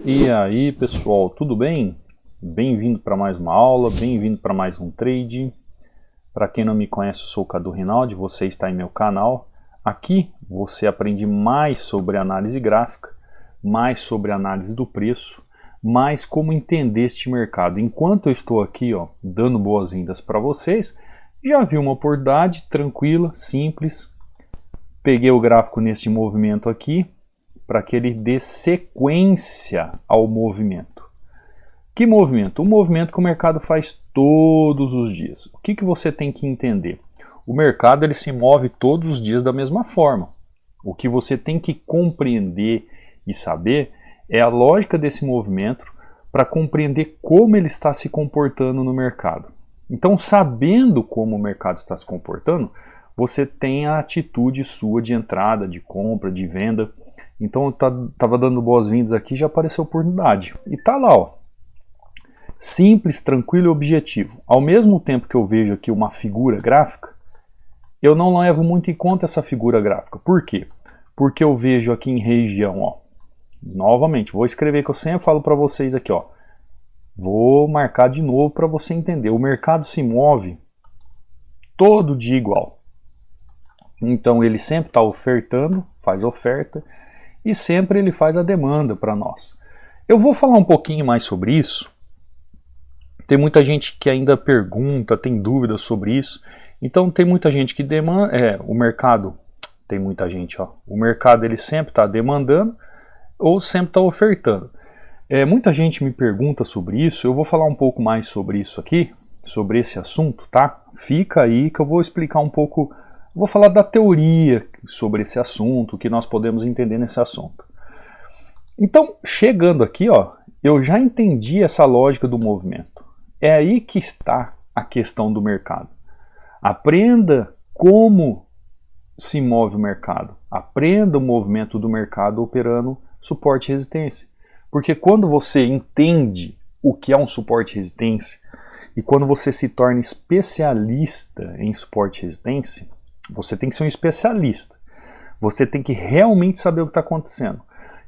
E aí pessoal, tudo bem? Bem-vindo para mais uma aula, bem-vindo para mais um trade. Para quem não me conhece, eu sou o Cadu Rinaldi, você está em meu canal. Aqui você aprende mais sobre análise gráfica, mais sobre análise do preço, mais como entender este mercado. Enquanto eu estou aqui dando boas-vindas para vocês, já vi uma oportunidade tranquila, simples. Peguei o gráfico nesse movimento aqui, para que ele dê sequência ao movimento. Que movimento? Um movimento que o mercado faz todos os dias. O que você tem que entender? O mercado ele se move todos os dias da mesma forma. O que você tem que compreender e saber é a lógica desse movimento para compreender como ele está se comportando no mercado. Então, sabendo como o mercado está se comportando, você tem a atitude sua de entrada, de compra, de venda. Então eu estava dando boas-vindas aqui, já apareceu a oportunidade. E tá lá, simples, tranquilo e objetivo. Ao mesmo tempo que eu vejo aqui uma figura gráfica, eu não levo muito em conta essa figura gráfica. Por quê? Porque eu vejo aqui em região, novamente, vou escrever que eu sempre falo para vocês aqui, vou marcar de novo para você entender. O mercado se move todo dia igual. Então ele sempre está ofertando, faz oferta, e sempre ele faz a demanda para nós. Eu vou falar um pouquinho mais sobre isso. Tem muita gente que ainda pergunta, tem dúvidas sobre isso. Então tem muita gente que demanda, o mercado, tem muita gente, o mercado ele sempre está demandando ou sempre está ofertando. Muita gente me pergunta sobre isso, eu vou falar um pouco mais sobre isso aqui, sobre esse assunto, tá? Fica aí que eu vou explicar um pouco. Vou falar da teoria sobre esse assunto, o que nós podemos entender nesse assunto. Então, chegando aqui, eu já entendi essa lógica do movimento. É aí que está a questão do mercado. Aprenda como se move o mercado. Aprenda o movimento do mercado operando suporte e resistência. Porque quando você entende o que é um suporte e resistência, e quando você se torna especialista em suporte e resistência, você tem que ser um especialista. Você tem que realmente saber o que está acontecendo.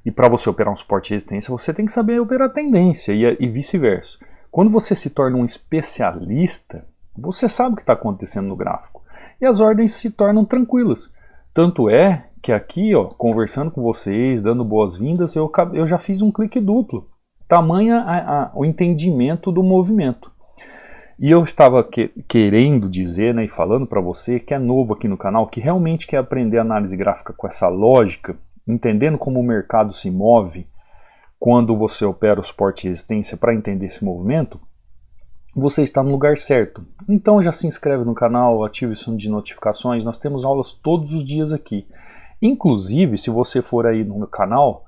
E para você operar um suporte de resistência, você tem que saber operar tendência e vice-versa. Quando você se torna um especialista, você sabe o que está acontecendo no gráfico. E as ordens se tornam tranquilas. Tanto é que aqui, conversando com vocês, dando boas-vindas, eu já fiz um clique duplo. Tamanha o entendimento do movimento. E eu estava querendo dizer, e falando para você que é novo aqui no canal, que realmente quer aprender análise gráfica com essa lógica, entendendo como o mercado se move quando você opera o suporte e resistência para entender esse movimento, você está no lugar certo. Então já se inscreve no canal, ative o sininho de notificações, nós temos aulas todos os dias aqui. Inclusive, se você for aí no canal,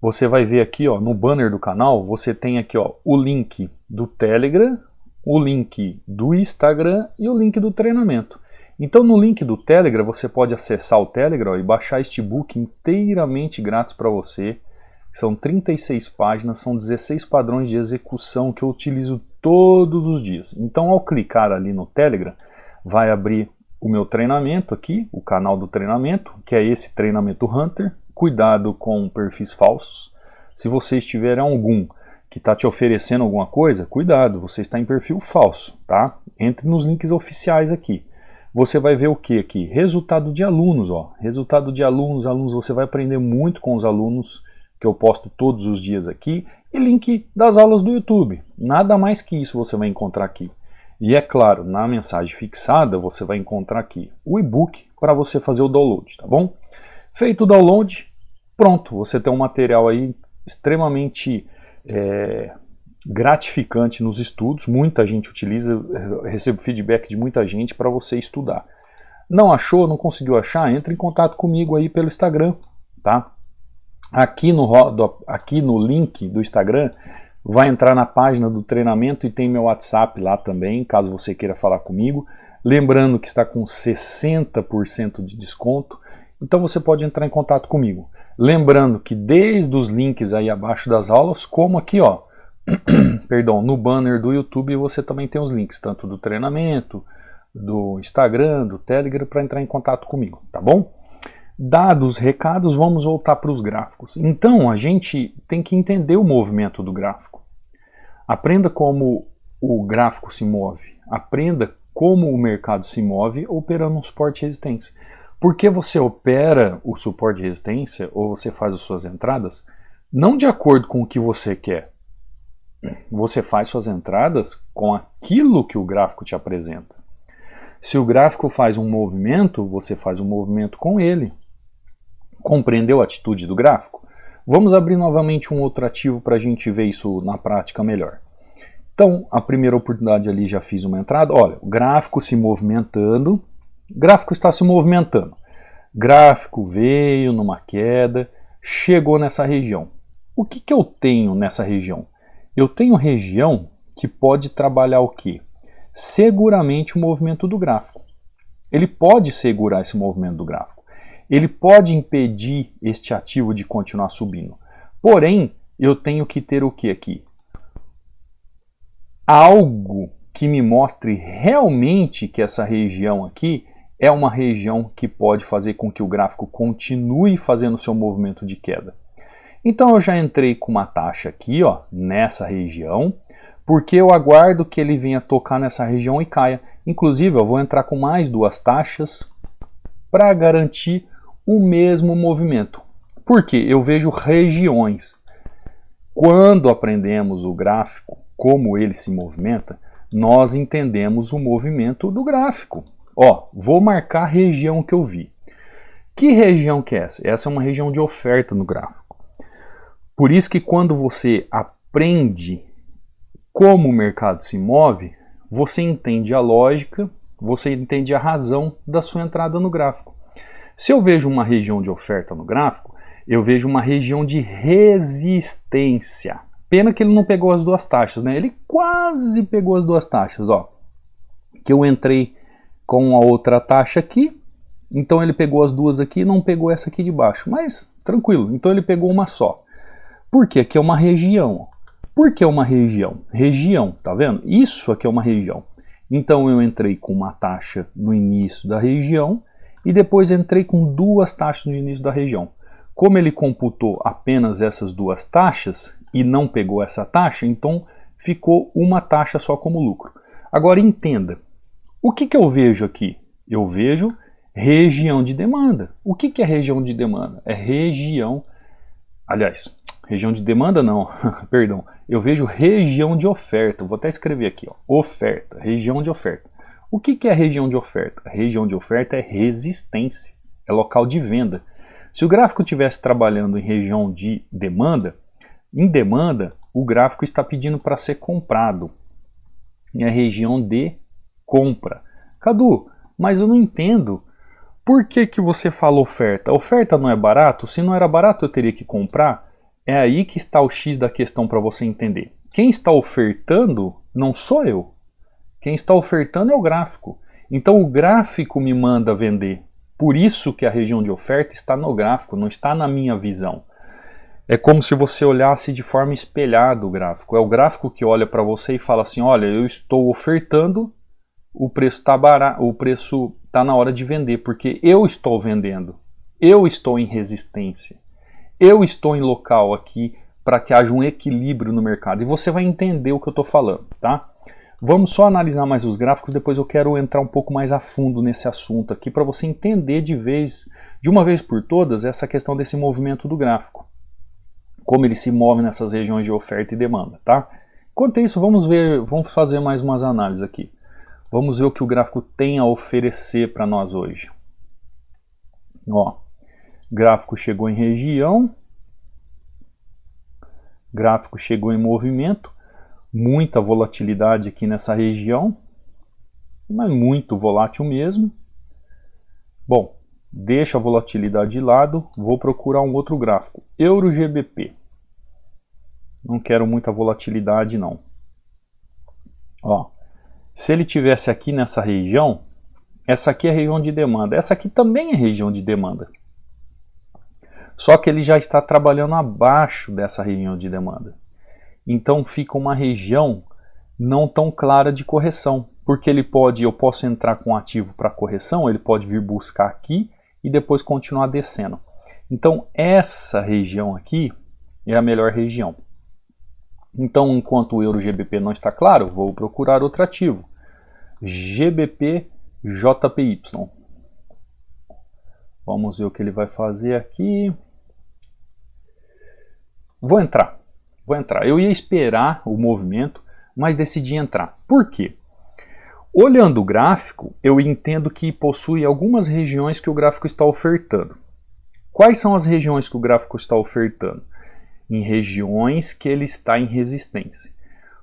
você vai ver aqui no banner do canal, você tem aqui o link do Telegram, o link do Instagram e o link do treinamento. Então no link do Telegram você pode acessar o Telegram e baixar este book inteiramente grátis para você. São 36 páginas, são 16 padrões de execução que eu utilizo todos os dias. Então ao clicar ali no Telegram, vai abrir o meu treinamento aqui, o canal do treinamento, que é esse treinamento Hunter. Cuidado com perfis falsos. Se você estiver em algum que está te oferecendo alguma coisa, cuidado, você está em perfil falso, tá? Entre nos links oficiais aqui. Você vai ver o que aqui? Resultado de alunos, Resultado de alunos, você vai aprender muito com os alunos que eu posto todos os dias aqui e link das aulas do YouTube. Nada mais que isso você vai encontrar aqui. E é claro, na mensagem fixada você vai encontrar aqui o e-book para você fazer o download, tá bom? Feito o download, pronto, você tem um material aí extremamente gratificante nos estudos, muita gente utiliza, eu recebo feedback de muita gente para você estudar. Não achou, não conseguiu achar? Entre em contato comigo aí pelo Instagram, tá? Aqui no link do Instagram, vai entrar na página do treinamento e tem meu WhatsApp lá também, caso você queira falar comigo. Lembrando que está com 60% de desconto, então você pode entrar em contato comigo. Lembrando que desde os links aí abaixo das aulas, como aqui, perdão, no banner do YouTube você também tem os links, tanto do treinamento, do Instagram, do Telegram, para entrar em contato comigo, tá bom? Dados os recados, vamos voltar para os gráficos. Então, a gente tem que entender o movimento do gráfico. Aprenda como o gráfico se move. Aprenda como o mercado se move operando um suporte e resistência. Porque você opera o suporte e resistência, ou você faz as suas entradas, não de acordo com o que você quer. Você faz suas entradas com aquilo que o gráfico te apresenta. Se o gráfico faz um movimento, você faz um movimento com ele. Compreendeu a atitude do gráfico? Vamos abrir novamente um outro ativo para a gente ver isso na prática melhor. Então, a primeira oportunidade ali já fiz uma entrada. Olha, o gráfico se movimentando. O gráfico está se movimentando. Gráfico veio numa queda, chegou nessa região. O que eu tenho nessa região? Eu tenho região que pode trabalhar o quê? Seguramente o movimento do gráfico. Ele pode segurar esse movimento do gráfico. Ele pode impedir este ativo de continuar subindo. Porém, eu tenho que ter o que aqui? Algo que me mostre realmente que essa região aqui é uma região que pode fazer com que o gráfico continue fazendo seu movimento de queda. Então eu já entrei com uma taxa aqui, ó, nessa região, porque eu aguardo que ele venha tocar nessa região e caia. Inclusive eu vou entrar com mais 2 taxas para garantir o mesmo movimento. Porque eu vejo regiões. Quando aprendemos o gráfico, como ele se movimenta, nós entendemos o movimento do gráfico. Ó, vou marcar a região que eu vi. Que região que é essa? Essa é uma região de oferta no gráfico. Por isso que quando você aprende como o mercado se move, você entende a lógica, você entende a razão da sua entrada no gráfico. Se eu vejo uma região de oferta no gráfico, eu vejo uma região de resistência. Pena que ele não pegou as 2 taxas, né? Ele quase pegou as 2 taxas, ó. Que eu entrei com a outra taxa aqui, então ele pegou as 2 aqui e não pegou essa aqui de baixo. Mas tranquilo, então ele pegou uma só. Por quê? Aqui é uma região. Por que uma região? Região, tá vendo? Isso aqui é uma região. Então eu entrei com uma taxa no início da região e depois entrei com 2 taxas no início da região. Como ele computou apenas essas 2 taxas e não pegou essa taxa, então ficou uma taxa só como lucro. Agora entenda, o que eu vejo aqui? Eu vejo região de demanda. O que é região de demanda? É região, aliás, região de demanda não, perdão, eu vejo região de oferta, vou até escrever aqui, ó, oferta, região de oferta. O que é região de oferta? Região de oferta é resistência, é local de venda. Se o gráfico estivesse trabalhando em região de demanda, em demanda, o gráfico está pedindo para ser comprado. É região de compra. Cadu, mas eu não entendo. Por que você fala oferta? Oferta não é barato? Se não era barato eu teria que comprar? É aí que está o X da questão para você entender. Quem está ofertando não sou eu. Quem está ofertando é o gráfico. Então o gráfico me manda vender. Por isso que a região de oferta está no gráfico, não está na minha visão. É como se você olhasse de forma espelhada o gráfico. É o gráfico que olha para você e fala assim, olha, eu estou ofertando, o preço está barato, o preço está na hora de vender, porque eu estou vendendo. Eu estou em resistência. Eu estou em local aqui para que haja um equilíbrio no mercado. E você vai entender o que eu estou falando, tá? Vamos só analisar mais os gráficos, depois eu quero entrar um pouco mais a fundo nesse assunto aqui para você entender de uma vez por todas essa questão desse movimento do gráfico. Como ele se move nessas regiões de oferta e demanda, tá? Enquanto isso, vamos fazer mais umas análises aqui. Vamos ver o que o gráfico tem a oferecer para nós hoje. Ó, gráfico chegou em região, gráfico chegou em movimento, muita volatilidade aqui nessa região, mas muito volátil mesmo. Bom, deixa a volatilidade de lado, vou procurar um outro gráfico, Euro-GBP. Não quero muita volatilidade não. Ó, se ele tivesse aqui nessa região, essa aqui é a região de demanda, essa aqui também é região de demanda. Só que ele já está trabalhando abaixo dessa região de demanda. Então fica uma região não tão clara de correção, porque eu posso entrar com ativo para correção, ele pode vir buscar aqui e depois continuar descendo. Então essa região aqui é a melhor região. Então, enquanto o euro-GBP não está claro, vou procurar outro ativo. GBP-JPY. Vamos ver o que ele vai fazer aqui. Vou entrar. Eu ia esperar o movimento, mas decidi entrar. Por quê? Olhando o gráfico, eu entendo que possui algumas regiões que o gráfico está ofertando. Quais são as regiões que o gráfico está ofertando? Em regiões que ele está em resistência.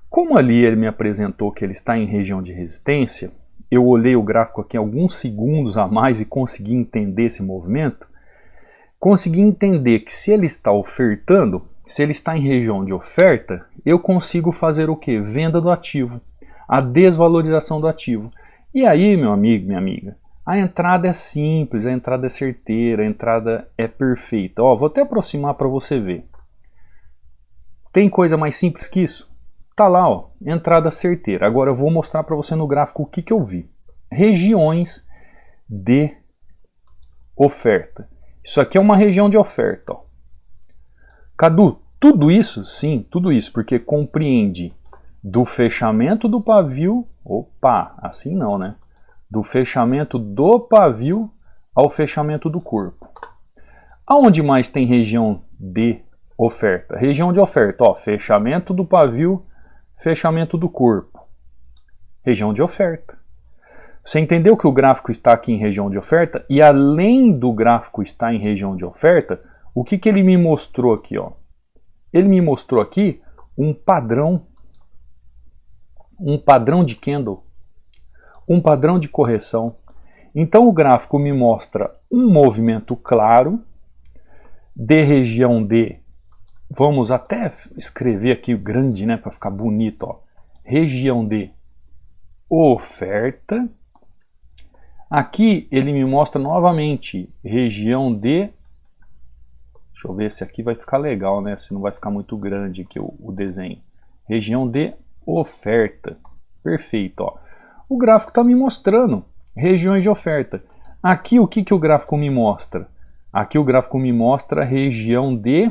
Como ali ele me apresentou que ele está em região de resistência, eu olhei o gráfico aqui alguns segundos a mais e consegui entender esse movimento. Consegui entender que se ele está ofertando, se ele está em região de oferta, eu consigo fazer o quê? Venda do ativo, a desvalorização do ativo. E aí, meu amigo, minha amiga, a entrada é simples, a entrada é certeira, a entrada é perfeita. Ó, vou até aproximar para você ver. Tem coisa mais simples que isso? Tá lá, ó, entrada certeira. Agora eu vou mostrar para você no gráfico o que eu vi. Regiões de oferta. Isso aqui é uma região de oferta, ó. Cadu, tudo isso? Sim, tudo isso, porque compreende do fechamento do pavio, opa, assim não, né? Do fechamento do pavio ao fechamento do corpo. Aonde mais tem região de oferta? Região de oferta, ó, fechamento do pavio, fechamento do corpo. Região de oferta. Você entendeu que o gráfico está aqui em região de oferta? E além do gráfico estar em região de oferta, o que ele me mostrou aqui, ó? Ele me mostrou aqui um padrão de candle, um padrão de correção. Então o gráfico me mostra um movimento claro de região de, vamos até escrever aqui grande, né, para ficar bonito, ó. Região de oferta. Aqui ele me mostra novamente região de, deixa eu ver se aqui vai ficar legal, né, se não vai ficar muito grande aqui o desenho. Região de oferta. Perfeito, ó. O gráfico está me mostrando regiões de oferta. Aqui o que o gráfico me mostra? Aqui o gráfico me mostra região de,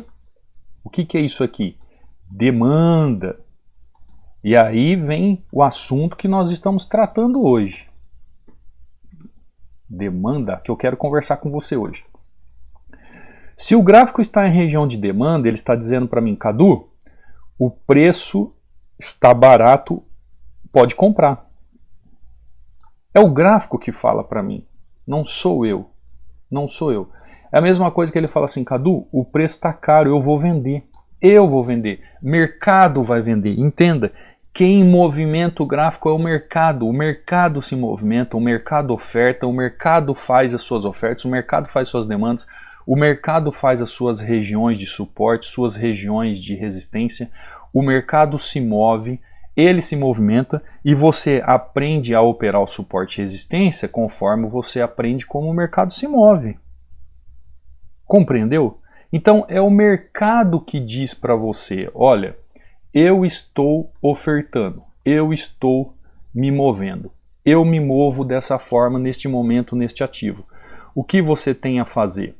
o que é isso aqui? Demanda. E aí vem o assunto que nós estamos tratando hoje. Demanda, que eu quero conversar com você hoje. Se o gráfico está em região de demanda, ele está dizendo para mim, Cadu, o preço está barato, pode comprar. É o gráfico que fala para mim, não sou eu. Não sou eu. É a mesma coisa que ele fala assim, Cadu, o preço está caro, eu vou vender. Eu vou vender. Mercado vai vender. Entenda, quem movimenta o gráfico é o mercado. O mercado se movimenta, o mercado oferta, o mercado faz as suas ofertas, o mercado faz suas demandas, o mercado faz as suas regiões de suporte, suas regiões de resistência. O mercado se move, ele se movimenta e você aprende a operar o suporte e resistência conforme você aprende como o mercado se move. Compreendeu? Então é o mercado que diz para você, olha, eu estou ofertando, eu estou me movendo, eu me movo dessa forma neste momento, neste ativo. O que você tem a fazer?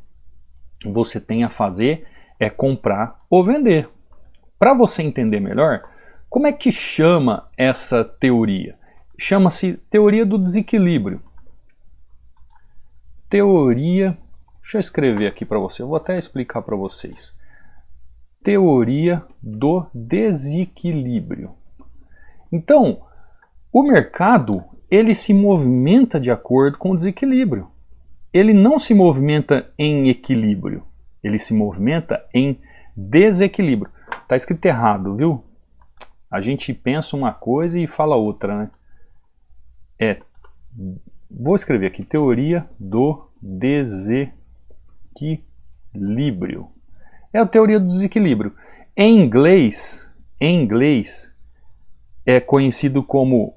Você tem a fazer é comprar ou vender. Para você entender melhor, como é que chama essa teoria? Chama-se teoria do desequilíbrio. Teoria, deixa eu escrever aqui para você, eu vou até explicar para vocês. Teoria do desequilíbrio. Então, o mercado, ele se movimenta de acordo com o desequilíbrio. Ele não se movimenta em equilíbrio, ele se movimenta em desequilíbrio. Tá escrito errado, viu? A gente pensa uma coisa e fala outra, né? Vou escrever aqui, teoria do desequilíbrio. É a teoria do desequilíbrio. Em inglês é conhecido como,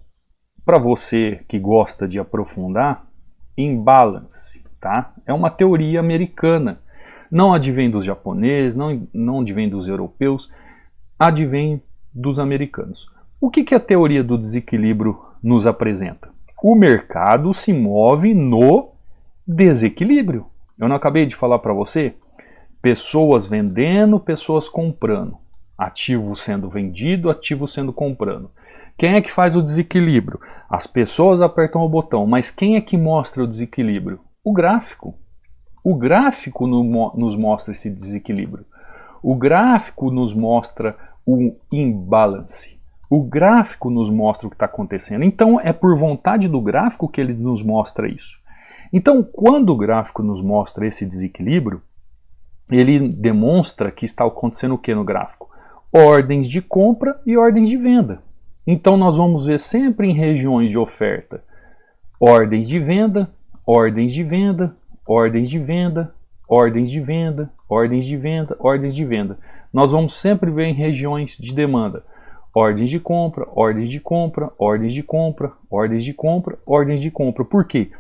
para você que gosta de aprofundar, imbalance, tá? É uma teoria americana. Não advém dos japoneses, não advém dos europeus, advém dos americanos. O que a teoria do desequilíbrio nos apresenta? O mercado se move no desequilíbrio. Eu não acabei de falar para você? Pessoas vendendo, pessoas comprando. Ativo sendo vendido, ativo sendo comprando. Quem é que faz o desequilíbrio? As pessoas apertam o botão, mas quem é que mostra o desequilíbrio? O gráfico. O gráfico nos mostra esse desequilíbrio. O gráfico nos mostra o imbalance. O gráfico nos mostra o que está acontecendo. Então é por vontade do gráfico que ele nos mostra isso. Então quando o gráfico nos mostra esse desequilíbrio, ele demonstra que está acontecendo o que no gráfico? Ordens de compra e ordens de venda. Então nós vamos ver sempre em regiões de oferta ordens de venda, ordens de venda, ordens de venda, ordens de venda, ordens de venda, ordens de venda. Nós vamos sempre ver em regiões de demanda ordens de compra, ordens de compra, ordens de compra, ordens de compra, ordens de compra. Por quê?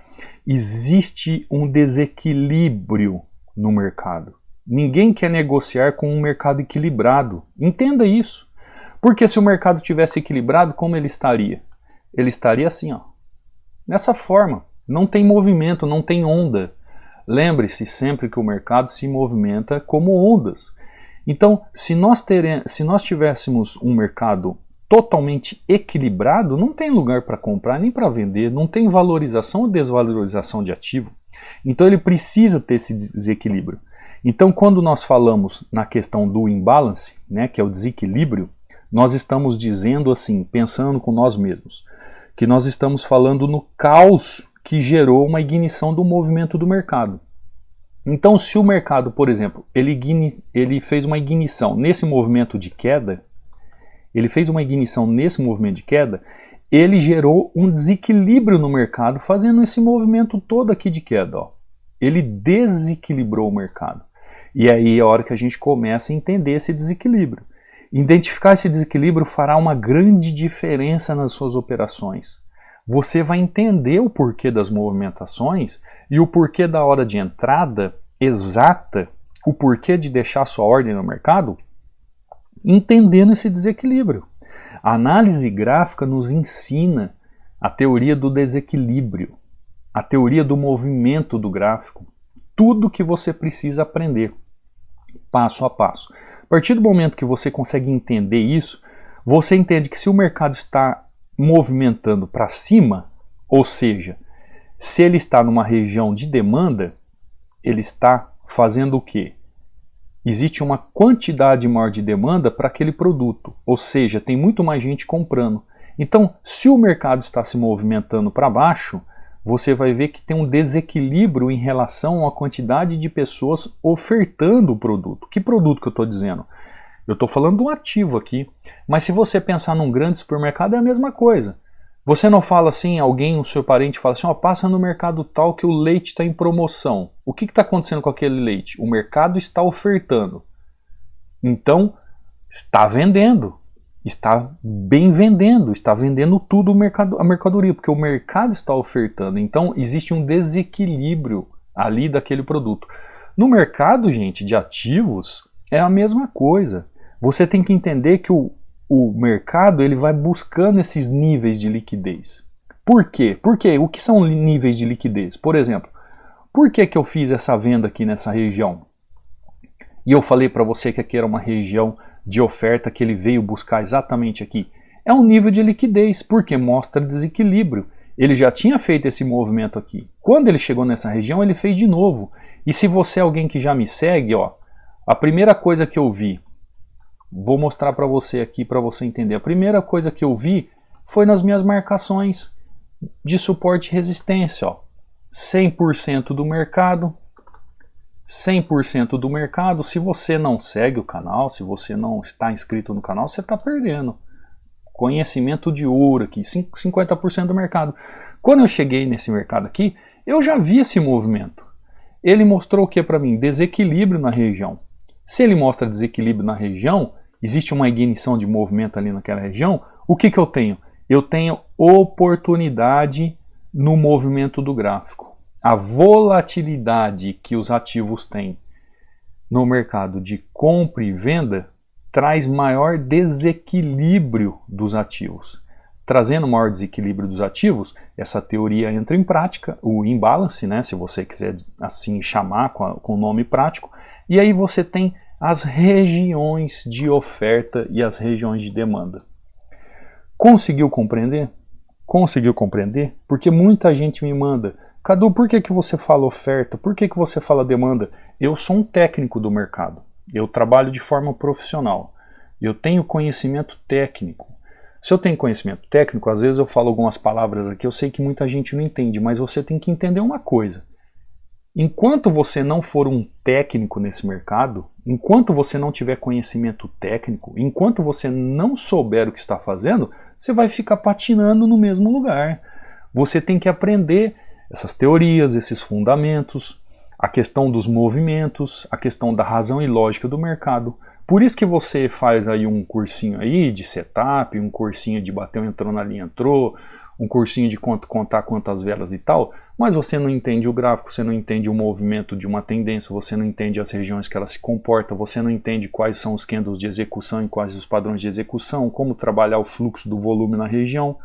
Existe um desequilíbrio no mercado. Ninguém quer negociar com um mercado equilibrado. Entenda isso. Porque se o mercado tivesse equilibrado, como ele estaria? Ele estaria assim, ó, nessa forma. Não tem movimento, não tem onda. Lembre-se sempre que o mercado se movimenta como ondas. Então, se nós tivéssemos um mercado totalmente equilibrado, não tem lugar para comprar nem para vender, não tem valorização ou desvalorização de ativo. Então ele precisa ter esse desequilíbrio. Então quando nós falamos na questão do imbalance, né, que é o desequilíbrio, nós estamos dizendo assim, pensando com nós mesmos, que nós estamos falando no caos que gerou uma ignição do movimento do mercado. Então, se o mercado, por exemplo, ele fez uma ignição nesse movimento de queda, ele gerou um desequilíbrio no mercado fazendo esse movimento todo aqui de queda. Ó. Ele desequilibrou o mercado. E aí é a hora que a gente começa a entender esse desequilíbrio. Identificar esse desequilíbrio fará uma grande diferença nas suas operações. Você vai entender o porquê das movimentações e o porquê da hora de entrada exata, o porquê de deixar sua ordem no mercado, entendendo esse desequilíbrio. A análise gráfica nos ensina a teoria do desequilíbrio, a teoria do movimento do gráfico, tudo que você precisa aprender, passo a passo. A partir do momento que você consegue entender isso, você entende que se o mercado está movimentando para cima, ou seja, se ele está numa região de demanda, ele está fazendo o quê? Existe uma quantidade maior de demanda para aquele produto, ou seja, tem muito mais gente comprando. Então, se o mercado está se movimentando para baixo, você vai ver que tem um desequilíbrio em relação à quantidade de pessoas ofertando o produto. Que produto que eu estou dizendo? Eu estou falando de um ativo aqui, mas se você pensar num grande supermercado é a mesma coisa. Você não fala assim, alguém, o seu parente fala assim, ó, passa no mercado tal que o leite está em promoção. O que está acontecendo com aquele leite? O mercado está ofertando. Então, está vendendo. Está bem vendendo. Está vendendo tudo a mercadoria, porque o mercado está ofertando. Então, existe um desequilíbrio ali daquele produto. No mercado, gente, de ativos, é a mesma coisa. Você tem que entender que o mercado ele vai buscando esses níveis de liquidez. Por quê? Porque o que são níveis de liquidez? Por exemplo, por que eu fiz essa venda aqui nessa região? E eu falei para você que aqui era uma região de oferta que ele veio buscar exatamente aqui. É um nível de liquidez, porque mostra desequilíbrio. Ele já tinha feito esse movimento aqui. Quando ele chegou nessa região, ele fez de novo. E se você é alguém que já me segue, ó, a primeira coisa que eu vi, vou mostrar para você aqui para você entender. A primeira coisa que eu vi foi nas minhas marcações de suporte e resistência. Ó. 100% do mercado. 100% do mercado. Se você não segue o canal, se você não está inscrito no canal, você está perdendo. Conhecimento de ouro aqui, 50% do mercado. Quando eu cheguei nesse mercado aqui, eu já vi esse movimento. Ele mostrou o que para mim? Desequilíbrio na região. Se ele mostra desequilíbrio na região, existe uma ignição de movimento ali naquela região, o que eu tenho? Eu tenho oportunidade no movimento do gráfico. A volatilidade que os ativos têm no mercado de compra e venda traz maior desequilíbrio dos ativos. trazendo maior desequilíbrio dos ativos, essa teoria entra em prática, o imbalance, né, se você quiser assim chamar com o nome prático, e aí você tem as regiões de oferta e as regiões de demanda. Conseguiu compreender? Conseguiu compreender? Porque muita gente me manda: Cadu, por que você fala oferta? Por que você fala demanda? Eu sou um técnico do mercado. Eu trabalho de forma profissional. Eu tenho conhecimento técnico. Se eu tenho conhecimento técnico, às vezes eu falo algumas palavras aqui, eu sei que muita gente não entende, mas você tem que entender uma coisa. Enquanto você não for um técnico nesse mercado, enquanto você não tiver conhecimento técnico, enquanto você não souber o que está fazendo, você vai ficar patinando no mesmo lugar. Você tem que aprender essas teorias, esses fundamentos, a questão dos movimentos, a questão da razão e lógica do mercado. Por isso que você faz aí um cursinho aí de setup, um cursinho de bateu, entrou na linha, entrou, um cursinho de contar quantas velas e tal, mas você não entende o gráfico, você não entende o movimento de uma tendência, você não entende as regiões que ela se comporta, você não entende quais são os candles de execução e quais os padrões de execução, como trabalhar o fluxo do volume na região.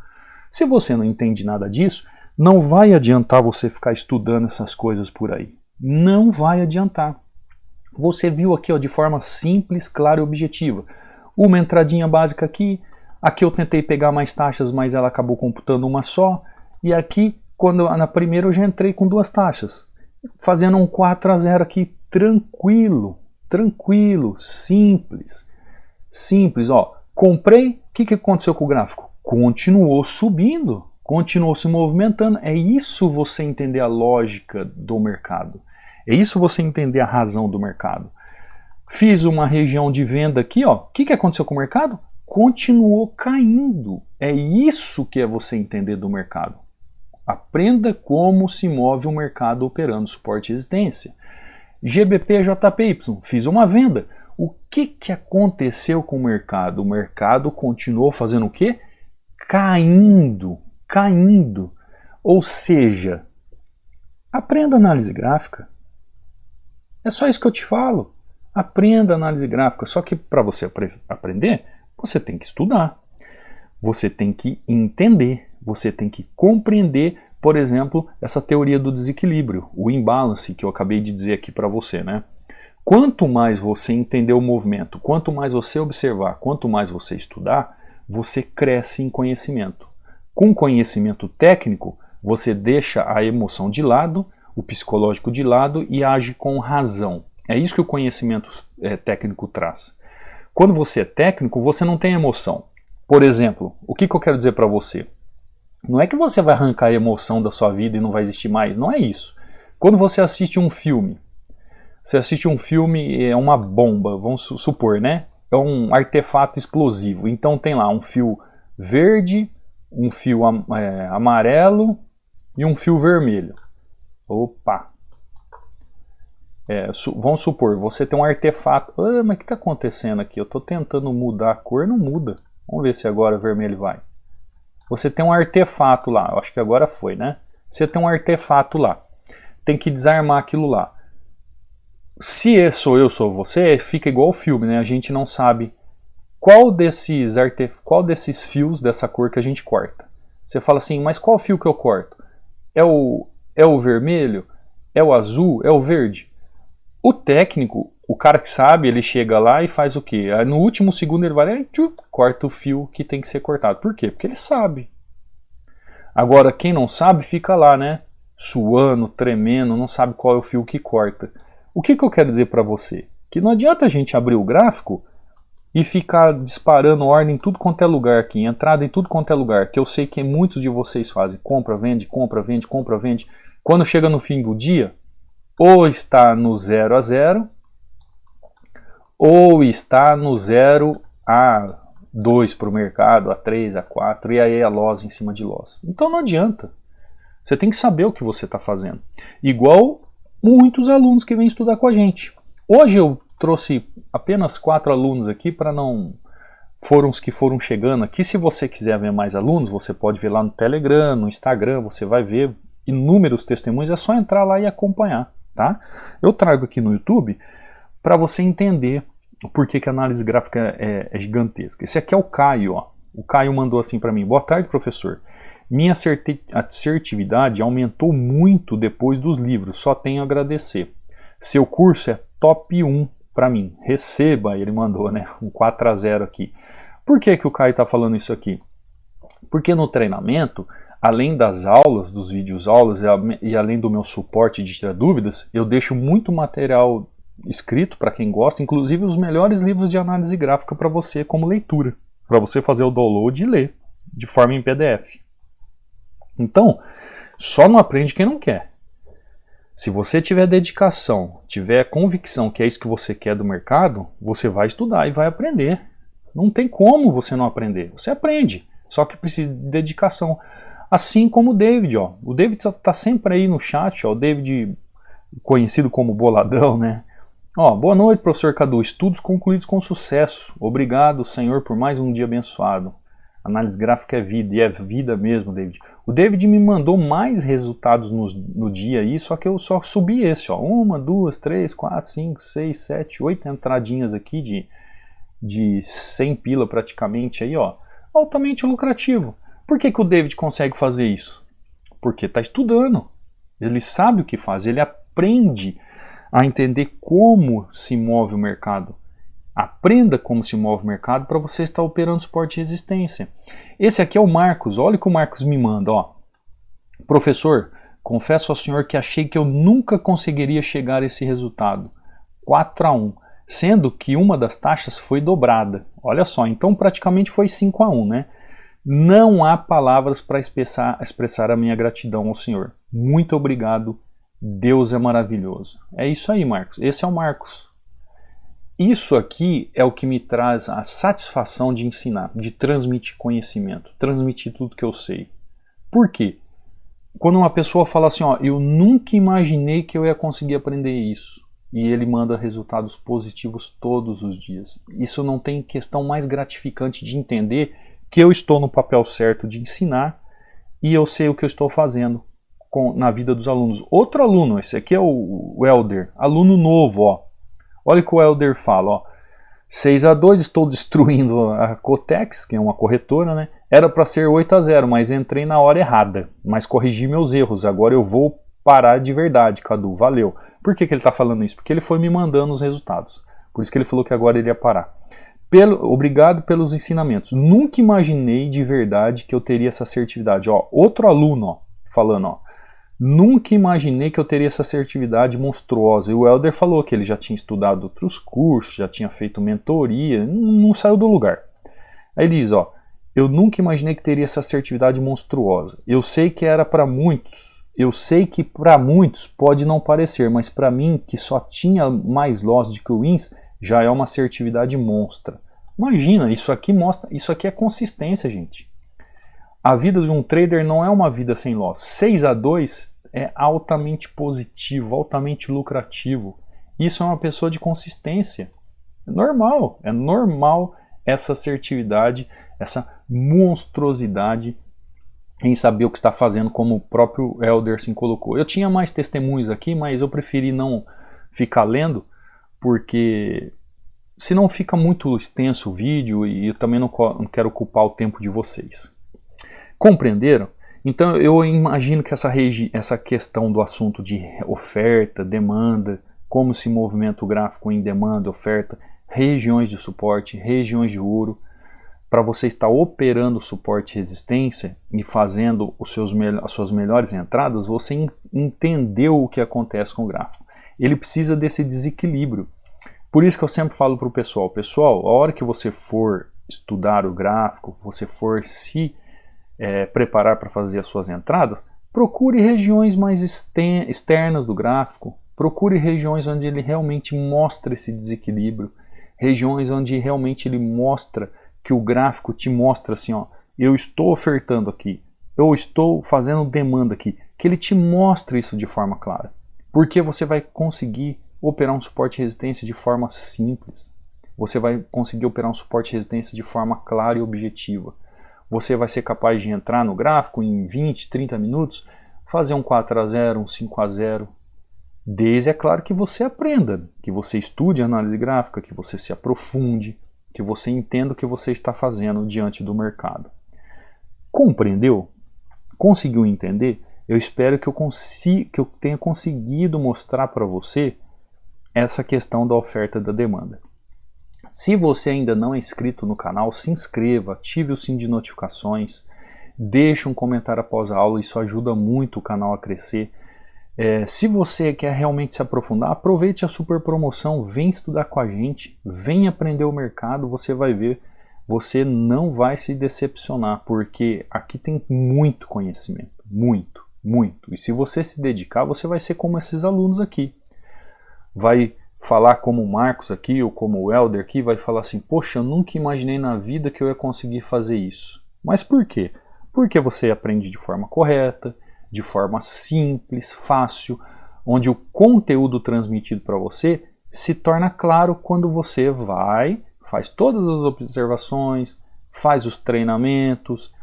Se você não entende nada disso, não vai adiantar você ficar estudando essas coisas por aí. Não vai adiantar. Você viu aqui, ó, de forma simples, clara e objetiva. Uma entradinha básica aqui. Aqui eu tentei pegar mais taxas, mas ela acabou computando uma só. E aqui, na primeira eu já entrei com 2 taxas. Fazendo um 4-0 aqui, tranquilo, tranquilo, simples. Simples, ó. Comprei, o que aconteceu com o gráfico? Continuou subindo, continuou se movimentando. É isso você entender a lógica do mercado. É isso você entender a razão do mercado. Fiz uma região de venda aqui, ó. O que aconteceu com o mercado? Continuou caindo. É isso que é você entender do mercado. Aprenda como se move o mercado operando suporte e resistência. GBP, JPY, fiz uma venda. O que aconteceu com o mercado? O mercado continuou fazendo o quê? Caindo, caindo. Ou seja, aprenda análise gráfica. É só isso que eu te falo. Aprenda análise gráfica. Só que para você aprender, você tem que estudar. Você tem que entender. Você tem que compreender, por exemplo, essa teoria do desequilíbrio, o imbalance que eu acabei de dizer aqui para você, né? Quanto mais você entender o movimento, quanto mais você observar, quanto mais você estudar, você cresce em conhecimento. Com conhecimento técnico, você deixa a emoção de lado, o psicológico de lado e age com razão. É isso que o conhecimento técnico traz. Quando você é técnico, você não tem emoção. Por exemplo, o que eu quero dizer para você? Não é que você vai arrancar a emoção da sua vida e não vai existir mais, não é isso. Quando você assiste um filme, é uma bomba, vamos supor, né? É um artefato explosivo. Então tem lá um fio verde, um fio amarelo e um fio vermelho. Opa! Vamos supor, você tem um artefato. Mas o que está acontecendo aqui? Eu estou tentando mudar a cor, não muda. Vamos ver se agora vermelho vai. Você tem um artefato lá, eu acho que agora foi, né? Você tem um artefato lá. Tem que desarmar aquilo lá. Se sou eu, sou você, fica igual o filme, né? A gente não sabe qual desses fios dessa cor que a gente corta. Você fala assim, mas qual fio que eu corto? É o vermelho? É o azul? É o verde? O técnico, o cara que sabe, ele chega lá e faz o quê? No último segundo ele vai lá e corta o fio que tem que ser cortado. Por quê? Porque ele sabe. Agora, quem não sabe fica lá, né? Suando, tremendo, não sabe qual é o fio que corta. O que eu quero dizer para você? Que não adianta a gente abrir o gráfico e ficar disparando ordem em tudo quanto é lugar aqui, entrada em tudo quanto é lugar, que eu sei que muitos de vocês fazem. Compra, vende, compra, vende, compra, vende. Quando chega no fim do dia, ou está no 0 a 0, ou está no 0 a 2 para o mercado, a 3, a 4, e aí a loss em cima de loss. Então não adianta. Você tem que saber o que você está fazendo. Igual muitos alunos que vêm estudar com a gente. Hoje eu trouxe apenas 4 alunos aqui para não... Foram os que foram chegando aqui. Se você quiser ver mais alunos, você pode ver lá no Telegram, no Instagram, você vai ver inúmeros testemunhos, é só entrar lá e acompanhar. Tá? Eu trago aqui no YouTube para você entender por que a análise gráfica é gigantesca. Esse aqui é o Caio, ó. O Caio mandou assim para mim: boa tarde, professor. Minha assertividade aumentou muito depois dos livros, só tenho a agradecer. Seu curso é top 1 para mim. Receba, ele mandou, né? Um 4-0 aqui. Por que o Caio está falando isso aqui? Porque no treinamento, além das aulas, dos vídeos aulas e além do meu suporte de tirar dúvidas, eu deixo muito material escrito para quem gosta, inclusive os melhores livros de análise gráfica para você como leitura, para você fazer o download e ler de forma em PDF. Então, só não aprende quem não quer. Se você tiver dedicação, tiver convicção que é isso que você quer do mercado, você vai estudar e vai aprender. Não tem como você não aprender. Você aprende, só que precisa de dedicação. Assim como o David, ó. O David está sempre aí no chat, ó. O David, conhecido como Boladão, né? Ó, boa noite, professor Cadu. Estudos concluídos com sucesso. Obrigado, Senhor, por mais um dia abençoado. Análise gráfica é vida, e é vida mesmo, David. O David me mandou mais resultados no dia aí, só que eu só subi esse, ó. 1, 2, 3, 4, 5, 6, 7, 8 entradinhas aqui de 100 pila praticamente aí, ó. Altamente lucrativo. Por que o David consegue fazer isso? Porque está estudando. Ele sabe o que faz, ele aprende a entender como se move o mercado. Aprenda como se move o mercado para você estar operando suporte e resistência. Esse aqui é o Marcos. Olha o que o Marcos me manda. Ó. Professor, confesso ao senhor que achei que eu nunca conseguiria chegar a esse resultado. 4-1. Sendo que uma das taxas foi dobrada. Olha só, então praticamente foi 5-1, né? Não há palavras para expressar a minha gratidão ao senhor. Muito obrigado. Deus é maravilhoso. É isso aí, Marcos. Esse é o Marcos. Isso aqui é o que me traz a satisfação de ensinar, de transmitir conhecimento, transmitir tudo que eu sei. Por quê? Quando uma pessoa fala assim, ó, eu nunca imaginei que eu ia conseguir aprender isso, e ele manda resultados positivos todos os dias. Isso não tem questão mais gratificante de entender que eu estou no papel certo de ensinar e eu sei o que eu estou fazendo na vida dos alunos. Outro aluno, esse aqui é o Helder, aluno novo, ó. Olha o que o Helder fala, ó. 6-2, estou destruindo a Cotex, que é uma corretora, né? Era para ser 8-0, mas entrei na hora errada. Mas corrigi meus erros, agora eu vou parar de verdade, Cadu, valeu. Por que ele está falando isso? Porque ele foi me mandando os resultados. Por isso que ele falou que agora ele ia parar. Obrigado pelos ensinamentos. Nunca imaginei de verdade que eu teria essa assertividade. Ó, outro aluno, ó, falando, ó. Nunca imaginei que eu teria essa assertividade monstruosa. E o Helder falou que ele já tinha estudado outros cursos, já tinha feito mentoria, não saiu do lugar. Aí ele diz, ó, eu nunca imaginei que teria essa assertividade monstruosa. Eu sei que era para muitos, eu sei que para muitos pode não parecer, mas para mim, que só tinha mais loss do que wins, já é uma assertividade monstra. Imagina, isso aqui mostra, isso aqui é consistência, gente. A vida de um trader não é uma vida sem loss. 6-2 é altamente positivo, altamente lucrativo. Isso é uma pessoa de consistência. É normal essa assertividade, essa monstruosidade em saber o que está fazendo, como o próprio Elderson colocou. Eu tinha mais testemunhos aqui, mas eu preferi não ficar lendo, porque senão fica muito extenso o vídeo e eu também não quero ocupar o tempo de vocês. Compreenderam? Então eu imagino que essa questão do assunto de oferta, demanda, como se movimenta o gráfico em demanda, oferta, regiões de suporte, regiões de ouro, para você estar operando suporte e resistência e fazendo as suas melhores entradas, você entendeu o que acontece com o gráfico. Ele precisa desse desequilíbrio. Por isso que eu sempre falo para o pessoal, a hora que você for estudar o gráfico, você for se preparar para fazer as suas entradas, procure regiões mais externas do gráfico, procure regiões onde ele realmente mostra esse desequilíbrio, regiões onde realmente ele mostra que o gráfico te mostra assim, ó, eu estou ofertando aqui, eu estou fazendo demanda aqui, que ele te mostre isso de forma clara, porque você vai conseguir operar um suporte e resistência de forma simples, você vai conseguir operar um suporte e resistência de forma clara e objetiva. Você vai ser capaz de entrar no gráfico em 20, 30 minutos, fazer um 4-0, um 5-0, desde, é claro, que você aprenda, que você estude análise gráfica, que você se aprofunde, que você entenda o que você está fazendo diante do mercado. Compreendeu? Conseguiu entender? Eu espero que eu tenha conseguido mostrar para você essa questão da oferta e da demanda. Se você ainda não é inscrito no canal, se inscreva, ative o sininho de notificações, deixe um comentário após a aula, isso ajuda muito o canal a crescer. Se você quer realmente se aprofundar, aproveite a super promoção, vem estudar com a gente, vem aprender o mercado, você vai ver, você não vai se decepcionar, porque aqui tem muito conhecimento, muito, muito. E se você se dedicar, você vai ser como esses alunos aqui. Vai falar como o Marcos aqui, ou como o Helder aqui, vai falar assim, poxa, eu nunca imaginei na vida que eu ia conseguir fazer isso. Mas por quê? Porque você aprende de forma correta, de forma simples, fácil, onde o conteúdo transmitido para você se torna claro quando você faz todas as observações, faz os treinamentos,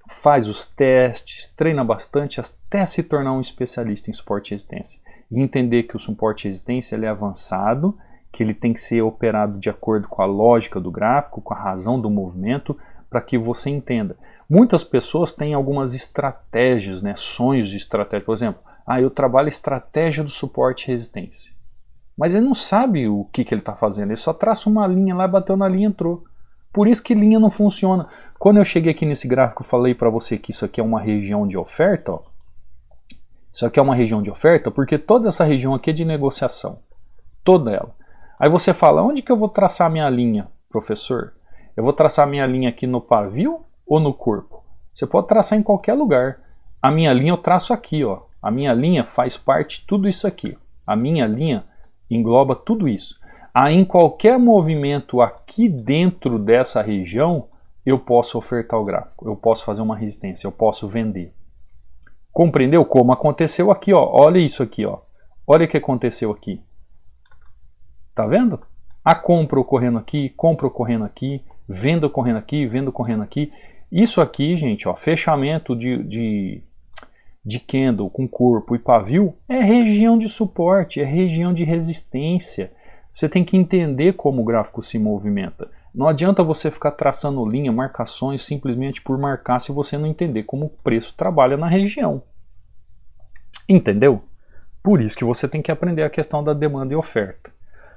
faz os testes, treina bastante até se tornar um especialista em suporte e resistência. E entender que o suporte e resistência ele é avançado, que ele tem que ser operado de acordo com a lógica do gráfico, com a razão do movimento, para que você entenda. Muitas pessoas têm algumas estratégias, né, sonhos de estratégia. Por exemplo, eu trabalho a estratégia do suporte e resistência. Mas ele não sabe o que ele está fazendo, ele só traça uma linha lá, bateu na linha e entrou. Por isso que linha não funciona. Quando eu cheguei aqui nesse gráfico, eu falei para você que isso aqui é uma região de oferta. Ó. Isso aqui é uma região de oferta porque toda essa região aqui é de negociação. Toda ela. Aí você fala, onde que eu vou traçar minha linha, professor? Eu vou traçar minha linha aqui no pavio ou no corpo? Você pode traçar em qualquer lugar. A minha linha eu traço aqui, ó. A minha linha faz parte de tudo isso aqui. A minha linha engloba tudo isso. Aí em qualquer movimento aqui dentro dessa região, eu posso ofertar o gráfico, eu posso fazer uma resistência, eu posso vender. Compreendeu como aconteceu aqui, ó? Olha isso aqui, ó. Olha o que aconteceu aqui. Tá vendo? A compra ocorrendo aqui, venda ocorrendo aqui, venda ocorrendo aqui. Isso aqui, gente, ó, fechamento de candle com corpo e pavio é região de suporte, é região de resistência. Você tem que entender como o gráfico se movimenta. Não adianta você ficar traçando linha, marcações simplesmente por marcar se você não entender como o preço trabalha na região. Entendeu? Por isso que você tem que aprender a questão da demanda e oferta.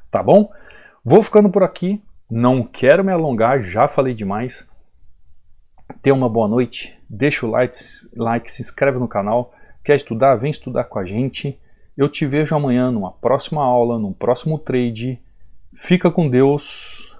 Tá bom? Vou ficando por aqui. Não quero me alongar, já falei demais. Tenha uma boa noite. Deixa o like, se inscreve no canal. Quer estudar? Vem estudar com a gente. Eu te vejo amanhã numa próxima aula, num próximo trade. Fica com Deus.